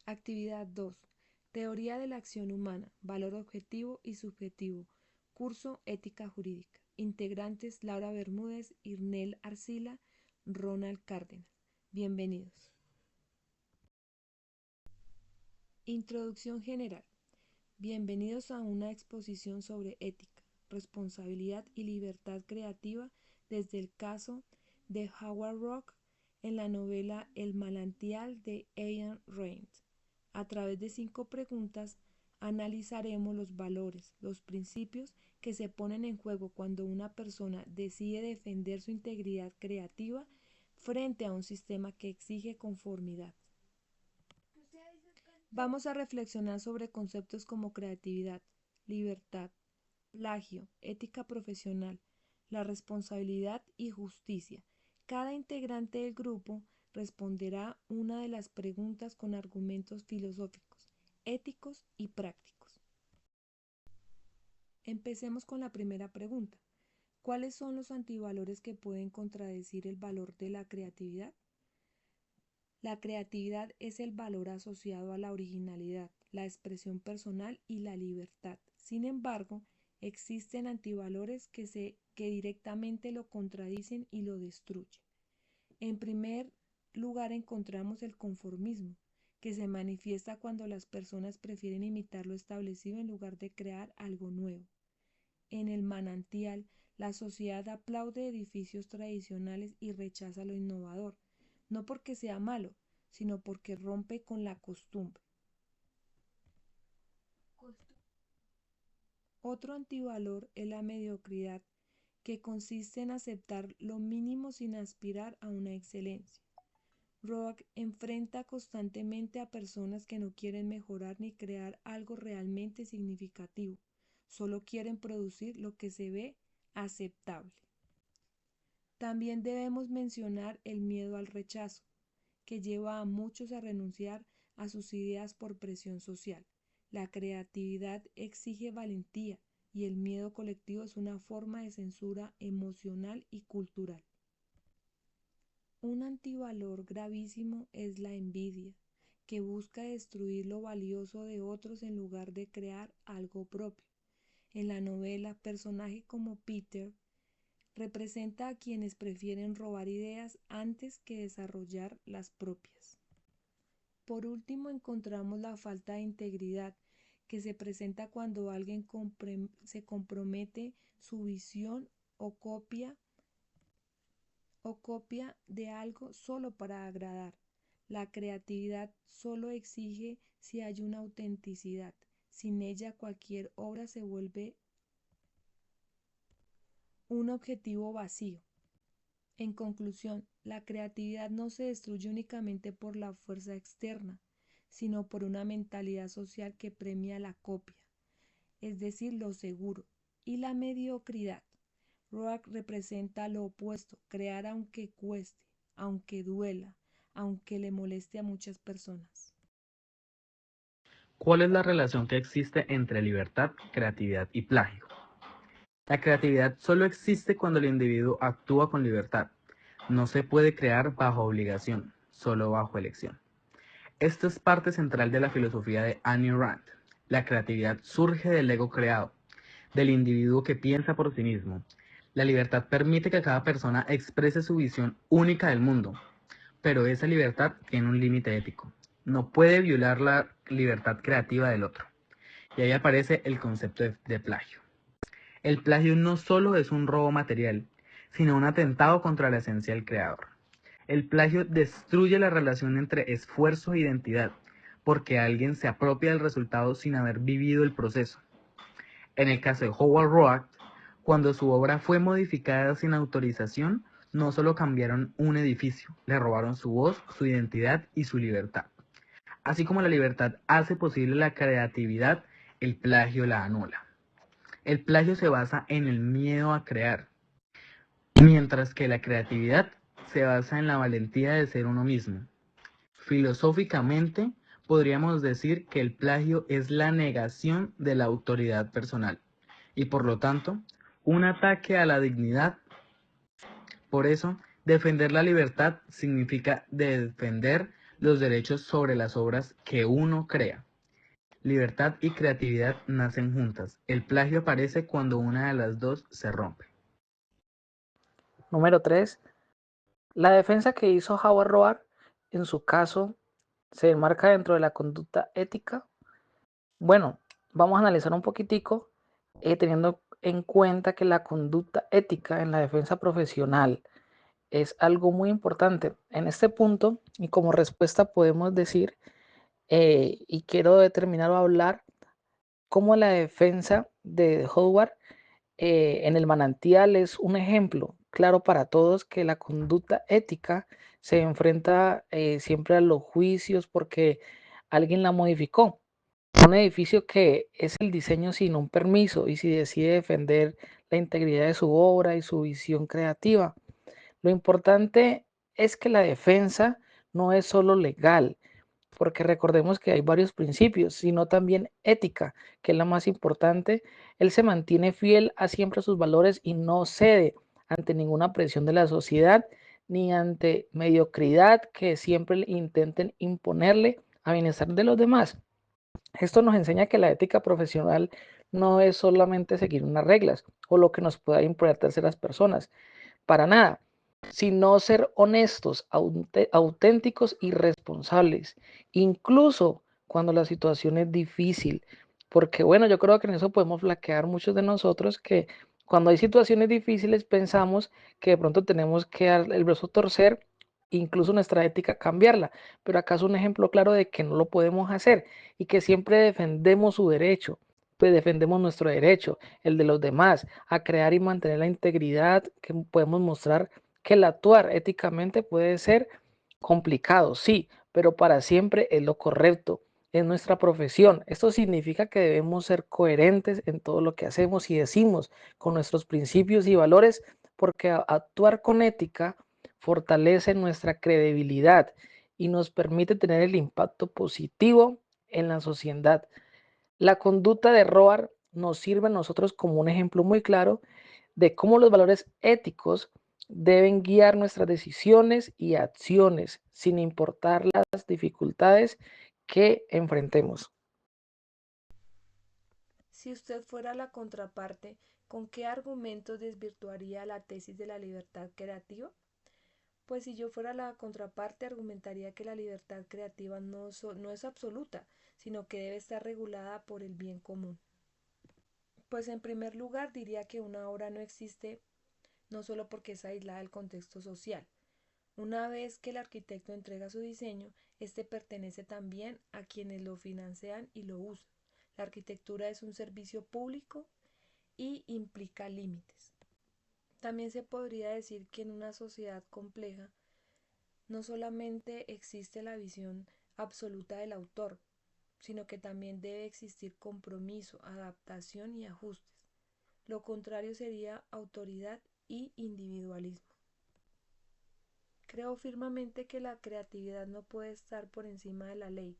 Actividad 2. Teoría de la acción humana, valor objetivo y subjetivo. Curso Ética Jurídica. Integrantes Laura Bermúdez, Irnel Arcila, Ronald Cárdenas. Bienvenidos. Introducción general. Bienvenidos a una exposición sobre ética, responsabilidad y libertad creativa desde el caso de Howard Roark en la novela El manantial de Ayn Rand. A través de 5 preguntas analizaremos los valores, los principios que se ponen en juego cuando una persona decide defender su integridad creativa frente a un sistema que exige conformidad. Vamos a reflexionar sobre conceptos como creatividad, libertad, plagio, ética profesional, la responsabilidad y justicia. Cada integrante del grupo responderá una de las preguntas con argumentos filosóficos, éticos y prácticos. Empecemos con la primera pregunta. ¿Cuáles son los antivalores que pueden contradecir el valor de la creatividad? La creatividad es el valor asociado a la originalidad, la expresión personal y la libertad. Sin embargo, existen antivalores que directamente lo contradicen y lo destruyen. En primer lugar encontramos el conformismo, que se manifiesta cuando las personas prefieren imitar lo establecido en lugar de crear algo nuevo. En el manantial, la sociedad aplaude edificios tradicionales y rechaza lo innovador, no porque sea malo, sino porque rompe con la costumbre. Otro antivalor es la mediocridad, que consiste en aceptar lo mínimo sin aspirar a una excelencia. Roark enfrenta constantemente a personas que no quieren mejorar ni crear algo realmente significativo, solo quieren producir lo que se ve aceptable. También debemos mencionar el miedo al rechazo, que lleva a muchos a renunciar a sus ideas por presión social. La creatividad exige valentía y el miedo colectivo es una forma de censura emocional y cultural. Un antivalor gravísimo es la envidia, que busca destruir lo valioso de otros en lugar de crear algo propio. En la novela, personajes como Peter representa a quienes prefieren robar ideas antes que desarrollar las propias. Por último, encontramos la falta de integridad, que se presenta cuando alguien se compromete su visión o copia de algo solo para agradar. La creatividad solo exige si hay una autenticidad. Sin ella cualquier obra se vuelve un objetivo vacío. En conclusión, la creatividad no se destruye únicamente por la fuerza externa, sino por una mentalidad social que premia la copia, es decir, lo seguro, y la mediocridad. Roark representa lo opuesto, crear aunque cueste, aunque duela, aunque le moleste a muchas personas. ¿Cuál es la relación que existe entre libertad, creatividad y plagio? La creatividad solo existe cuando el individuo actúa con libertad. No se puede crear bajo obligación, solo bajo elección. Esto es parte central de la filosofía de Ayn Rand. La creatividad surge del ego creado, del individuo que piensa por sí mismo. La libertad permite que cada persona exprese su visión única del mundo, pero esa libertad tiene un límite ético. No puede violar la libertad creativa del otro. Y ahí aparece el concepto de plagio. El plagio no solo es un robo material, sino un atentado contra la esencia del creador. El plagio destruye la relación entre esfuerzo e identidad, porque alguien se apropia del resultado sin haber vivido el proceso. En el caso de Howard Roark, cuando su obra fue modificada sin autorización, no solo cambiaron un edificio, le robaron su voz, su identidad y su libertad. Así como la libertad hace posible la creatividad, el plagio la anula. El plagio se basa en el miedo a crear, mientras que la creatividad se basa en la valentía de ser uno mismo. Filosóficamente, podríamos decir que el plagio es la negación de la autoridad personal y por lo tanto, un ataque a la dignidad. Por eso, defender la libertad significa defender los derechos sobre las obras que uno crea. Libertad y creatividad nacen juntas. El plagio aparece cuando una de las dos se rompe. Número 3. La defensa que hizo Howard Roark en su caso se enmarca dentro de la conducta ética. Bueno, vamos a analizar un poquitico teniendo en cuenta que la conducta ética en la defensa profesional es algo muy importante. En este punto, y como respuesta podemos decir, y quiero determinar o hablar cómo la defensa de Howard en el manantial es un ejemplo claro para todos que la conducta ética se enfrenta siempre a los juicios porque alguien la modificó. Un edificio que es el diseño sin un permiso y si decide defender la integridad de su obra y su visión creativa. Lo importante es que la defensa no es solo legal, porque recordemos que hay varios principios, sino también ética, que es la más importante. Él se mantiene fiel a siempre sus valores y no cede ante ninguna presión de la sociedad ni ante mediocridad que siempre intenten imponerle a bienestar de los demás. Esto nos enseña que la ética profesional no es solamente seguir unas reglas o lo que nos pueda imponer terceras personas, para nada, sino ser honestos, auténticos y responsables, incluso cuando la situación es difícil. Porque bueno, yo creo que en eso podemos flaquear muchos de nosotros que cuando hay situaciones difíciles pensamos que de pronto tenemos que dar el brazo a torcer, incluso nuestra ética cambiarla. Pero acá es un ejemplo claro de que no lo podemos hacer y que siempre defendemos su derecho, pues defendemos nuestro derecho, el de los demás, a crear y mantener la integridad que podemos mostrar que el actuar éticamente puede ser complicado, sí, pero para siempre es lo correcto, es nuestra profesión. Esto significa que debemos ser coherentes en todo lo que hacemos y decimos con nuestros principios y valores, porque actuar con ética fortalece nuestra credibilidad y nos permite tener el impacto positivo en la sociedad. La conducta de Roar nos sirve a nosotros como un ejemplo muy claro de cómo los valores éticos deben guiar nuestras decisiones y acciones sin importar las dificultades que enfrentemos. Si usted fuera la contraparte, ¿con qué argumentos desvirtuaría la tesis de la libertad creativa? Pues si yo fuera la contraparte, argumentaría que la libertad creativa no es absoluta, sino que debe estar regulada por el bien común. Pues en primer lugar diría que una obra no existe no solo porque es aislada del contexto social. Una vez que el arquitecto entrega su diseño, este pertenece también a quienes lo financian y lo usan. La arquitectura es un servicio público y implica límites. También se podría decir que en una sociedad compleja no solamente existe la visión absoluta del autor, sino que también debe existir compromiso, adaptación y ajustes. Lo contrario sería autoridad y individualismo. Creo firmemente que la creatividad no puede estar por encima de la ley,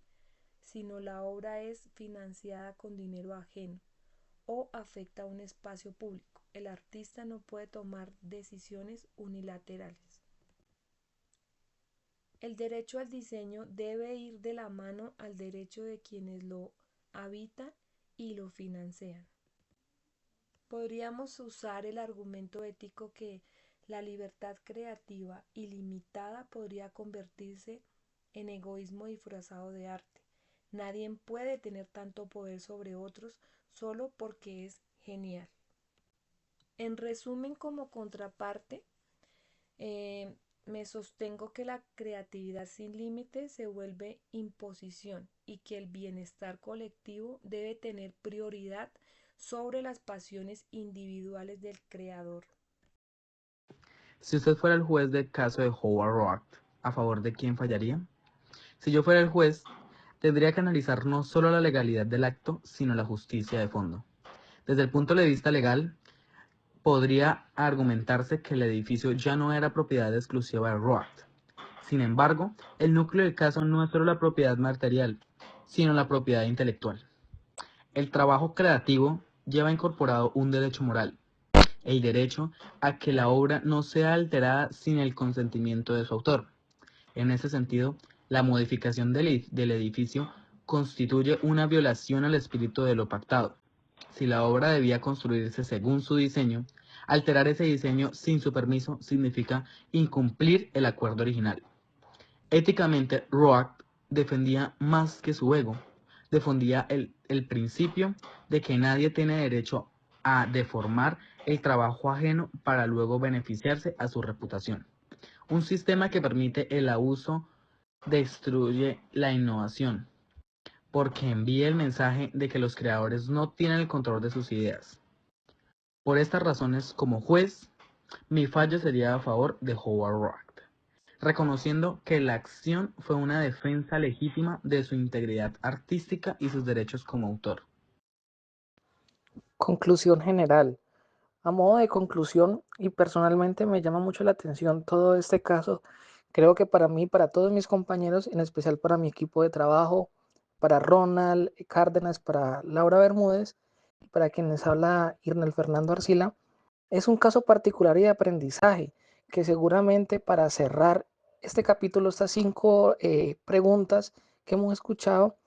sino la obra es financiada con dinero ajeno o afecta a un espacio público. El artista no puede tomar decisiones unilaterales. El derecho al diseño debe ir de la mano al derecho de quienes lo habitan y lo financian. Podríamos usar el argumento ético que la libertad creativa ilimitada podría convertirse en egoísmo disfrazado de arte. Nadie puede tener tanto poder sobre otros solo porque es genial. En resumen, como contraparte, eh, me sostengo que la creatividad sin límites se vuelve imposición y que el bienestar colectivo debe tener prioridad sobre las pasiones individuales del creador. Si usted fuera el juez del caso de Howard Roark, ¿a favor de quién fallaría? Si yo fuera el juez, tendría que analizar no solo la legalidad del acto, sino la justicia de fondo. Desde el punto de vista legal, podría argumentarse que el edificio ya no era propiedad exclusiva de Roark. Sin embargo, el núcleo del caso no es solo la propiedad material, sino la propiedad intelectual. El trabajo creativo lleva incorporado un derecho moral, el derecho a que la obra no sea alterada sin el consentimiento de su autor. En ese sentido, La modificación del edificio constituye una violación al espíritu de lo pactado. Si la obra debía construirse según su diseño, alterar ese diseño sin su permiso significa incumplir el acuerdo original. Éticamente, Roark defendía más que su ego, defendía el principio de que nadie tiene derecho a deformar el trabajo ajeno para luego beneficiarse a su reputación. Un sistema que permite el abuso destruye la innovación, porque envía el mensaje de que los creadores no tienen el control de sus ideas. Por estas razones, como juez, mi fallo sería a favor de Howard Roark, reconociendo que la acción fue una defensa legítima de su integridad artística y sus derechos como autor. Conclusión general. A modo de conclusión, y personalmente me llama mucho la atención todo este caso, creo que para mí, para todos mis compañeros, en especial para mi equipo de trabajo, para Ronald Cárdenas, para Laura Bermúdez, y para quienes habla Irnel Fernando Arcila, es un caso particular y de aprendizaje, que seguramente para cerrar este capítulo, estas 5 preguntas que hemos escuchado,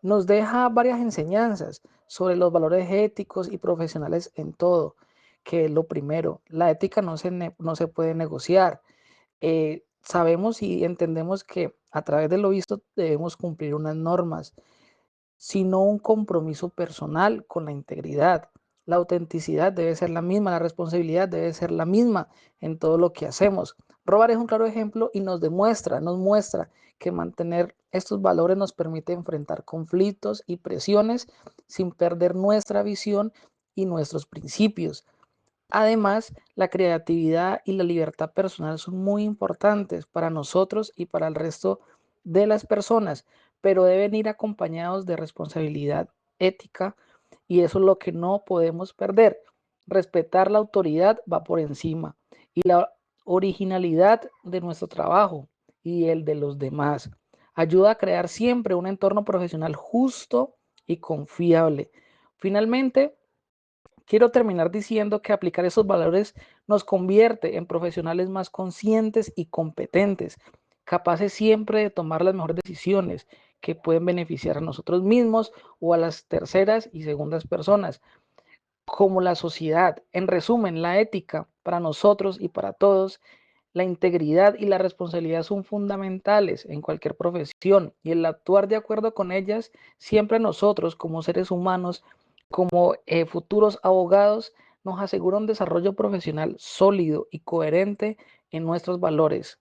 nos deja varias enseñanzas sobre los valores éticos y profesionales en todo, que lo primero, la ética no se puede negociar. Sabemos y entendemos que a través de lo visto debemos cumplir unas normas, sino un compromiso personal con la integridad. La autenticidad debe ser la misma, la responsabilidad debe ser la misma en todo lo que hacemos. Robar es un claro ejemplo y nos muestra que mantener estos valores nos permite enfrentar conflictos y presiones sin perder nuestra visión y nuestros principios. Además, la creatividad y la libertad personal son muy importantes para nosotros y para el resto de las personas, pero deben ir acompañados de responsabilidad ética y eso es lo que no podemos perder. Respetar la autoridad va por encima y la originalidad de nuestro trabajo y el de los demás. Ayuda a crear siempre un entorno profesional justo y confiable. Finalmente, quiero terminar diciendo que aplicar esos valores nos convierte en profesionales más conscientes y competentes, capaces siempre de tomar las mejores decisiones que pueden beneficiar a nosotros mismos o a las terceras y segundas personas, como la sociedad. En resumen, la ética para nosotros y para todos, la integridad y la responsabilidad son fundamentales en cualquier profesión y el actuar de acuerdo con ellas, siempre nosotros como seres humanos, como futuros abogados, nos asegura un desarrollo profesional sólido y coherente en nuestros valores.